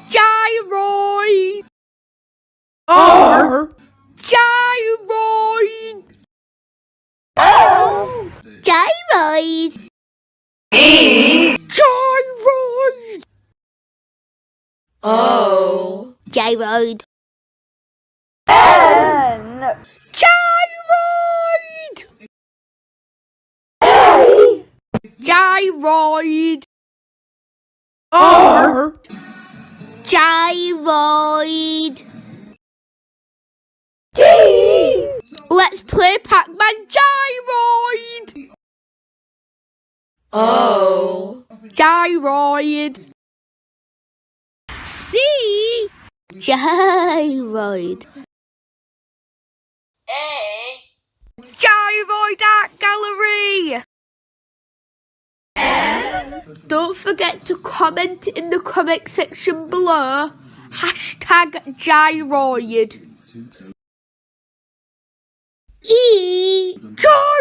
Gyroid. R. Gyroid. Gyroid. Gyroid. O. Gyroid. N. Gyroid. Gyroid. R. Gyroid. T. Let's play Pac-Man. Gyroid. O. Gyroid. C. Gyroid. A. Gyroid Art Gallery. Don't forget to comment in the comment section below. #Gyroid. E. Gyroid.